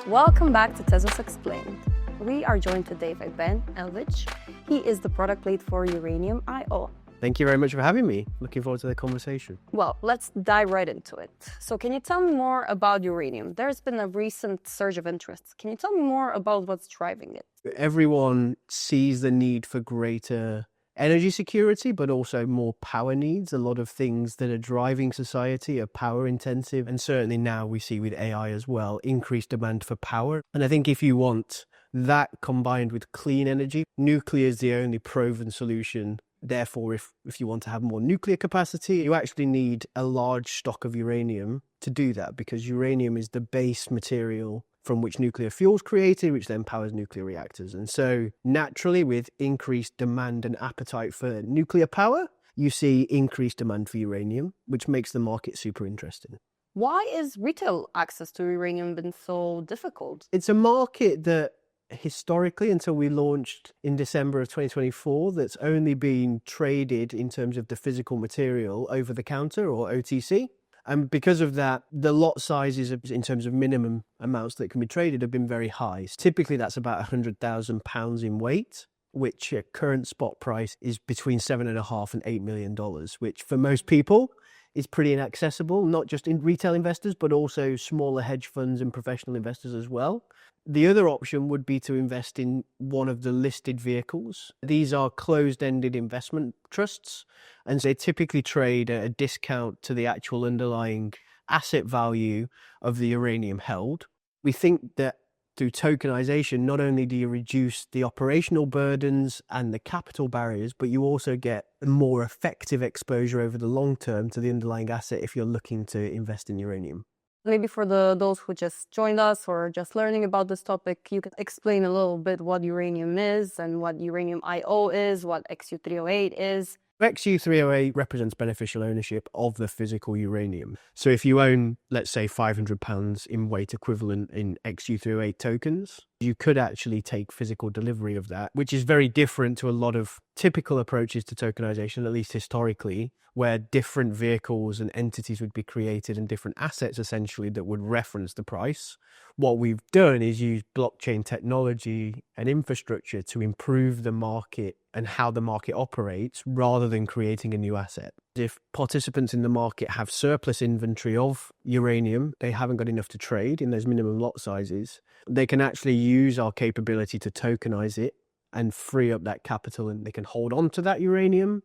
Welcome back to Tezos Explained. We are joined today by Ben Elvidge. He is the product lead for Uranium IO. Thank you very much for having me. Looking forward to the conversation. Well, let's dive right into it. So can you tell me more about Uranium? There's been a recent surge of interest. Can you tell me more about what's driving it? Everyone sees the need for greater energy security, but also more power needs. A lot of things that are driving society are power intensive. And certainly now we see with AI as well, increased demand for power. And I think if you want that combined with clean energy, nuclear is the only proven solution. Therefore, if you want to have more nuclear capacity, you actually need a large stock of uranium to do that, because uranium is the base material from which nuclear fuel is created, which then powers nuclear reactors. And so naturally, with increased demand and appetite for nuclear power, you see increased demand for uranium, which makes the market super interesting. Why is retail access to uranium been so difficult? It's a market that historically, until we launched in December of 2024, that's only been traded in terms of the physical material over the counter or OTC. And because of that, the lot sizes in terms of minimum amounts that can be traded have been very high. Typically, that's about £100,000 in weight, which at current spot price is between $7.5 and $8 million, which for most people is pretty inaccessible, not just in retail investors, but also smaller hedge funds and professional investors as well. The other option would be to invest in one of the listed vehicles. These are closed-ended investment trusts, and they typically trade at a discount to the actual underlying asset value of the uranium held. We think that through tokenization, not only do you reduce the operational burdens and the capital barriers, but you also get a more effective exposure over the long term to the underlying asset if you're looking to invest in uranium. Maybe for those who just joined us or just learning about this topic, you can explain a little bit what uranium is and what Uranium IO is, what XU308 is. XU308 represents beneficial ownership of the physical uranium. So if you own, let's say, £500 in weight equivalent in XU308 tokens, you could actually take physical delivery of that, which is very different to a lot of typical approaches to tokenization, at least historically, where different vehicles and entities would be created and different assets essentially that would reference the price. What we've done is use blockchain technology and infrastructure to improve the market and how the market operates rather than creating a new asset. If participants in the market have surplus inventory of uranium, they haven't got enough to trade in those minimum lot sizes, they can actually use our capability to tokenize it and free up that capital, and they can hold on to that uranium.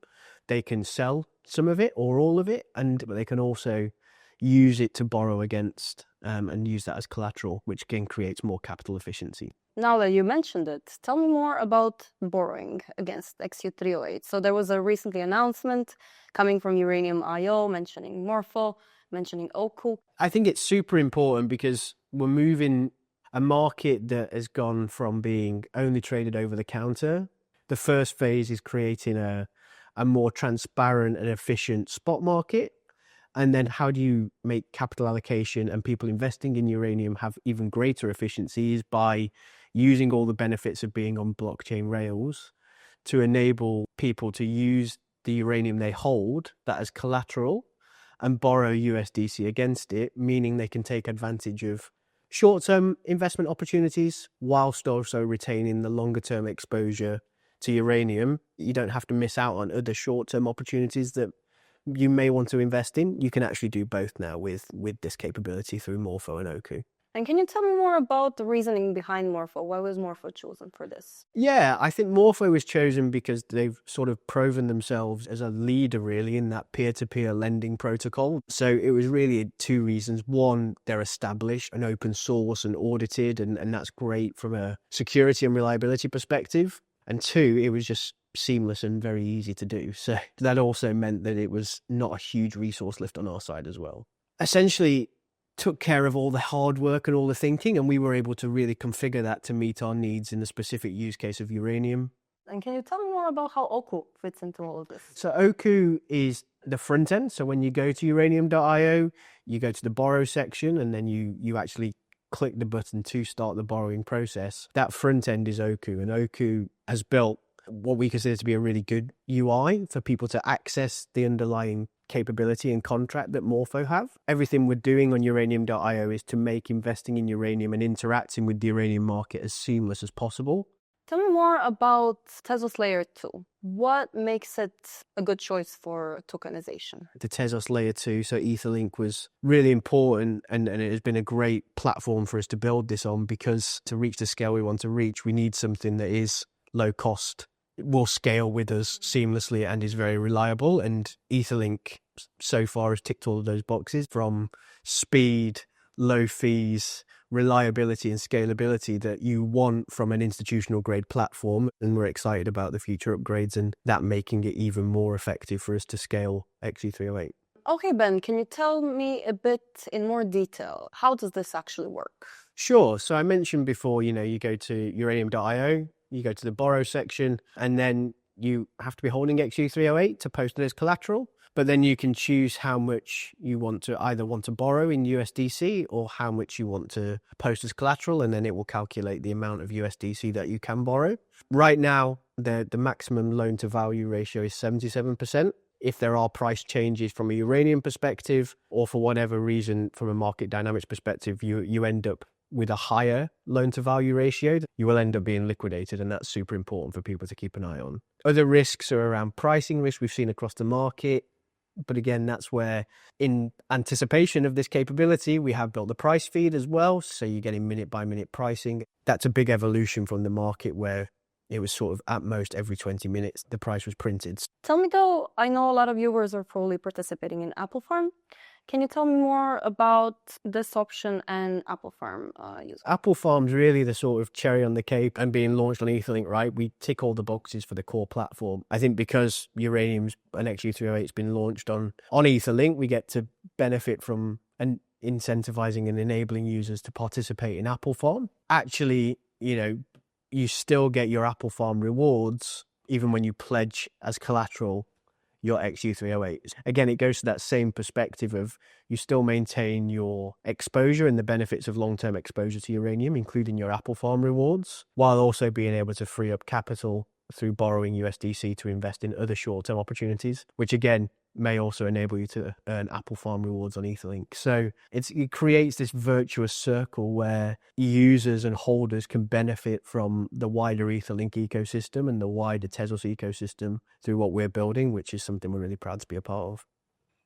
They can sell some of it or all of it, but they can also use it to borrow against and use that as collateral, which again creates more capital efficiency. Now that you mentioned it, tell me more about borrowing against XU308. So there was a recently announcement coming from Uranium IO mentioning Morpho, mentioning Oku. I think it's super important because we're moving a market that has gone from being only traded over the counter. The first phase is creating a more transparent and efficient spot market. And then how do you make capital allocation and people investing in uranium have even greater efficiencies by using all the benefits of being on blockchain rails to enable people to use the uranium they hold, that as collateral, and borrow USDC against it, meaning they can take advantage of short-term investment opportunities whilst also retaining the longer-term exposure to uranium. You don't have to miss out on other short-term opportunities that you may want to invest in. You can actually do both now with this capability through Morpho and Oku. And can you tell me more about the reasoning behind Morpho? Why was Morpho chosen for this? Yeah, I think Morpho was chosen because they've sort of proven themselves as a leader really in that peer-to-peer lending protocol. So it was really two reasons. One, they're established and open source and audited, and that's great from a security and reliability perspective. And two, it was just seamless and very easy to do. So that also meant that it was not a huge resource lift on our side as well. Essentially took care of all the hard work and all the thinking, and we were able to really configure that to meet our needs in the specific use case of uranium. And can you tell me more about how Oku fits into all of this? So Oku is the front end. So when you go to uranium.io, you go to the borrow section, and then you actually click the button to start the borrowing process. That front end is Oku, and Oku has built what we consider to be a really good UI for people to access the underlying capability and contract that Morpho have. Everything we're doing on uranium.io is to make investing in uranium and interacting with the uranium market as seamless as possible. Tell me more about Tezos Layer 2. What makes it a good choice for tokenization? The Tezos Layer 2, so Etherlink, was really important, and it has been a great platform for us to build this on, because to reach the scale we want to reach, we need something that is low cost, will scale with us seamlessly, and is very reliable. And Etherlink so far has ticked all of those boxes, from speed, low fees, reliability and scalability that you want from an institutional grade platform. And we're excited about the future upgrades and that making it even more effective for us to scale XE308. Okay, Ben, can you tell me a bit in more detail? How does this actually work? Sure. So I mentioned before, you go to uranium.io, you go to the borrow section, and then you have to be holding XU308 to post it as collateral. But then you can choose how much you want to borrow in USDC or how much you want to post as collateral, and then it will calculate the amount of USDC that you can borrow. Right now, the maximum loan to value ratio is 77%. If there are price changes from a uranium perspective, or for whatever reason from a market dynamics perspective, you end up with a higher loan to value ratio, you will end up being liquidated, and that's super important for people to keep an eye on. Other risks are around pricing risk we've seen across the market. But again, that's where, in anticipation of this capability, we have built the price feed as well. So you're getting minute by minute pricing. That's a big evolution from the market where it was sort of at most every 20 minutes the price was printed. Tell me though, I know a lot of viewers are probably participating in Apple Farm. Can you tell me more about this option and Apple Farm use? Apple Farm's really the sort of cherry on the cake, and being launched on Etherlink, right? We tick all the boxes for the core platform. I think because Uranium's and XU308 has been launched on Etherlink, we get to benefit from and incentivizing and enabling users to participate in Apple Farm. Actually, you still get your Apple Farm rewards even when you pledge as collateral your XU308. Again, it goes to that same perspective of you still maintain your exposure and the benefits of long-term exposure to uranium, including your Apple Farm rewards, while also being able to free up capital through borrowing USDC to invest in other short-term opportunities, which again may also enable you to earn Apple Farm rewards on Etherlink. So it creates this virtuous circle where users and holders can benefit from the wider Etherlink ecosystem and the wider Tezos ecosystem through what we're building, which is something we're really proud to be a part of.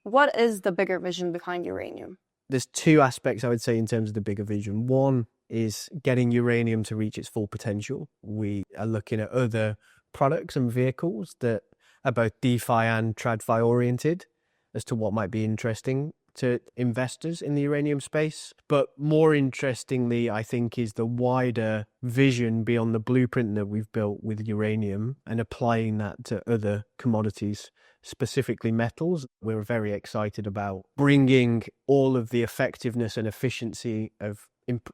What is the bigger vision behind Uranium? There's two aspects, I would say, in terms of the bigger vision. One is getting Uranium to reach its full potential. We are looking at other products and vehicles that are both DeFi and TradFi oriented as to what might be interesting to investors in the uranium space. But more interestingly, I think, is the wider vision beyond the blueprint that we've built with uranium and applying that to other commodities, specifically metals. We're very excited about bringing all of the effectiveness and efficiency of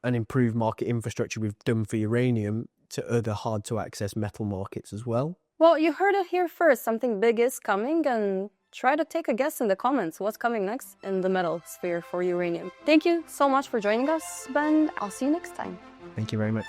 an improved market infrastructure we've done for uranium to other hard to access metal markets as well. Well, you heard it here first. Something big is coming, and try to take a guess in the comments what's coming next in the metal sphere for uranium. Thank you so much for joining us, Ben. I'll see you next time. Thank you very much.